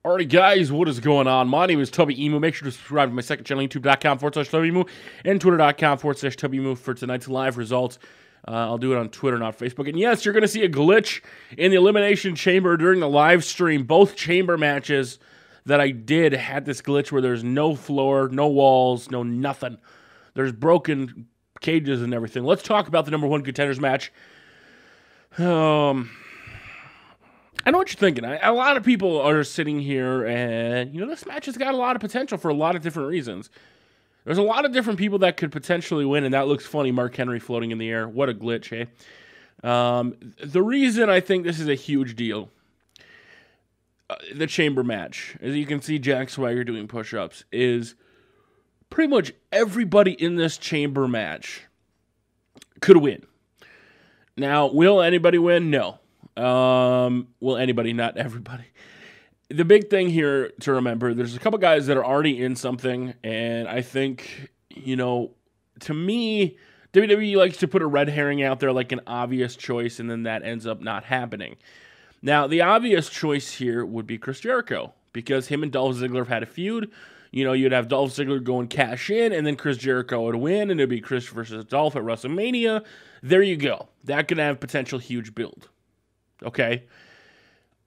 Alrighty, guys, what is going on? My name is Tubby Emu. Make sure to subscribe to my second channel, youtube.com/TubbyEmu, and twitter.com/TubbyEmu for tonight's live results. I'll do it on Twitter, not Facebook. And yes, you're going to see a glitch in the Elimination Chamber during the live stream. Both chamber matches that I did had this glitch where there's no floor, no walls, no nothing. There's broken cages and everything. Let's talk about the #1 Contenders match. I know what you're thinking. A lot of people are sitting here and, this match has got a lot of potential for a lot of different reasons. There's a lot of different people that could potentially win, and that looks funny, Mark Henry floating in the air. What a glitch, hey? The reason I think this is a huge deal, the chamber match, as you can see Jack Swagger doing push-ups, is pretty much everybody in this chamber match could win. Now, will anybody win? No. Will anybody? Not everybody. The big thing here to remember, there's a couple guys that are already in something, and I think, to me, WWE likes to put a red herring out there like an obvious choice, and then that ends up not happening. Now, the obvious choice here would be Chris Jericho, because him and Dolph Ziggler have had a feud. You'd have Dolph Ziggler go and cash in, and then Chris Jericho would win, and it'd be Chris versus Dolph at WrestleMania. There you go. That could have potential huge build. Okay,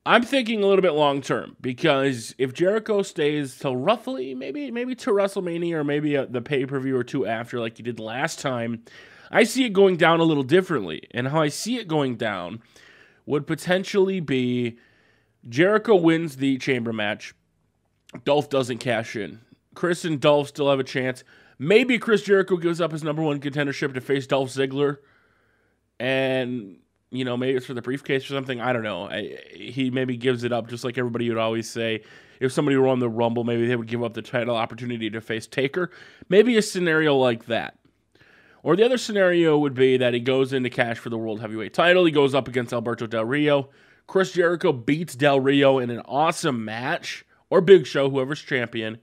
I'm thinking a little bit long term, because if Jericho stays till roughly maybe to WrestleMania, or maybe the pay-per-view or two after, like he did last time, I see it going down a little differently. And how I see it going down would potentially be Jericho wins the chamber match, Dolph doesn't cash in, Chris and Dolph still have a chance. Maybe Chris Jericho gives up his #1 contendership to face Dolph Ziggler, and maybe it's for the briefcase or something. I don't know. He maybe gives it up, just like everybody would always say. If somebody were on the Rumble, maybe they would give up the title opportunity to face Taker. Maybe a scenario like that. Or the other scenario would be that he goes in to cash for the World Heavyweight title. He goes up against Alberto Del Rio. Chris Jericho beats Del Rio in an awesome match. Or Big Show, whoever's champion.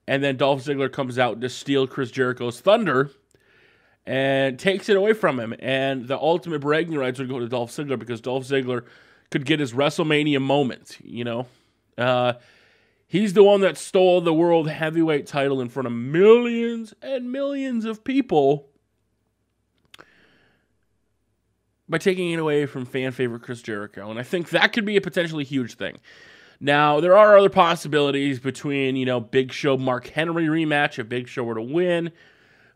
And then Dolph Ziggler comes out to steal Chris Jericho's thunder and takes it away from him. And the ultimate bragging rights would go to Dolph Ziggler, because Dolph Ziggler could get his WrestleMania moment, He's the one that stole the World Heavyweight title in front of millions and millions of people by taking it away from fan favorite Chris Jericho. And I think that could be a potentially huge thing. Now, there are other possibilities between, Big Show Mark Henry rematch, if Big Show were to win.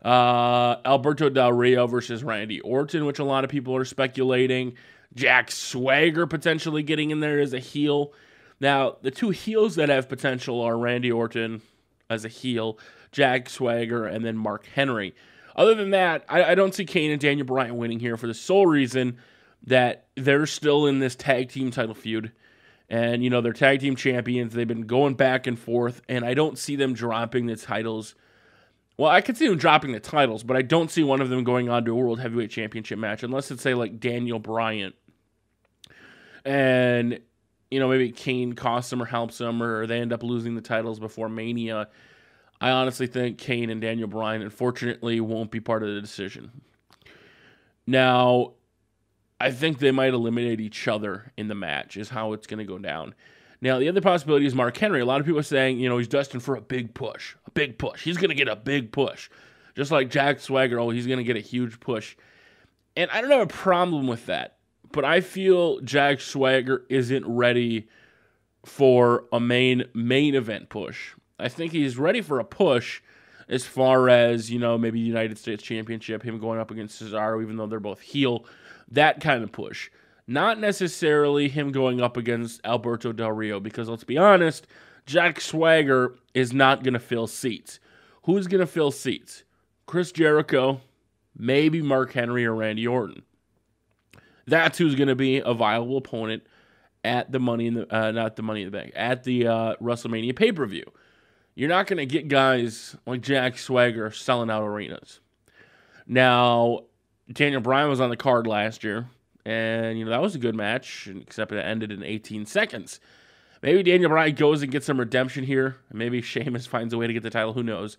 Alberto Del Rio versus Randy Orton, which a lot of people are speculating. Jack Swagger potentially getting in there as a heel. Now, the two heels that have potential are Randy Orton as a heel, Jack Swagger, and then Mark Henry. Other than that, I don't see Kane and Daniel Bryan winning here, for the sole reason that they're still in this tag team title feud. And, they're tag team champions. They've been going back and forth, and I don't see them dropping the titles. Well, I could see them dropping the titles, but I don't see one of them going on to a World Heavyweight Championship match, unless it's, say, like Daniel Bryan. And, maybe Kane costs them or helps them, or they end up losing the titles before Mania. I honestly think Kane and Daniel Bryan, unfortunately, won't be part of the decision. Now, I think they might eliminate each other in the match, is how it's going to go down. Now, the other possibility is Mark Henry. A lot of people are saying, he's destined for a big push. A big push. He's going to get a big push. Just like Jack Swagger, he's going to get a huge push. And I don't have a problem with that. But I feel Jack Swagger isn't ready for a main event push. I think he's ready for a push as far as, maybe the United States Championship, him going up against Cesaro, even though they're both heel. That kind of push. Not necessarily him going up against Alberto Del Rio, because let's be honest, Jack Swagger is not going to fill seats. Who's going to fill seats? Chris Jericho, maybe Mark Henry or Randy Orton. That's who's going to be a viable opponent at the Money in the Bank, at the WrestleMania pay-per-view. You're not going to get guys like Jack Swagger selling out arenas. Now, Daniel Bryan was on the card last year. And, that was a good match, except it ended in 18 seconds. Maybe Daniel Bryan goes and gets some redemption here. Maybe Sheamus finds a way to get the title. Who knows?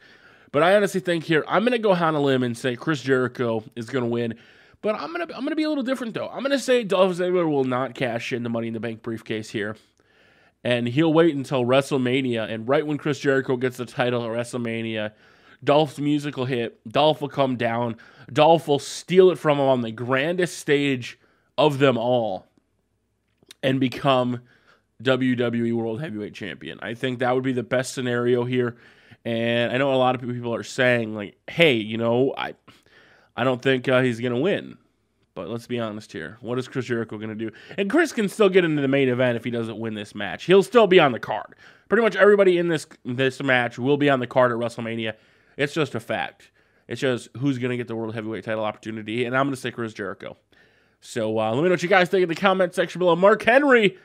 But I honestly think here, I'm going to go on a limb and say Chris Jericho is going to win. But I'm gonna be a little different, though. I'm going to say Dolph Ziggler will not cash in the Money in the Bank briefcase here. And he'll wait until WrestleMania, and right when Chris Jericho gets the title at WrestleMania, Dolph's music will hit, Dolph will come down, Dolph will steal it from him on the grandest stage of them all, and become WWE World Heavyweight Champion. I think that would be the best scenario here, and I know a lot of people are saying, like, hey, you know, I don't think he's going to win. But let's be honest here. What is Chris Jericho going to do? And Chris can still get into the main event if he doesn't win this match. He'll still be on the card. Pretty much everybody in this match will be on the card at WrestleMania. It's just a fact. It's just who's going to get the World Heavyweight title opportunity. And I'm going to say Chris Jericho. So let me know what you guys think in the comment section below. Mark Henry.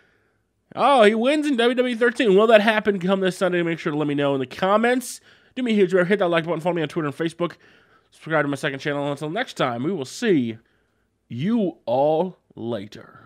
Oh, he wins in WWE 13. Will that happen come this Sunday? Make sure to let me know in the comments. Do me a huge favor. Hit that like button. Follow me on Twitter and Facebook. Subscribe to my second channel. Until next time, we will see you all later.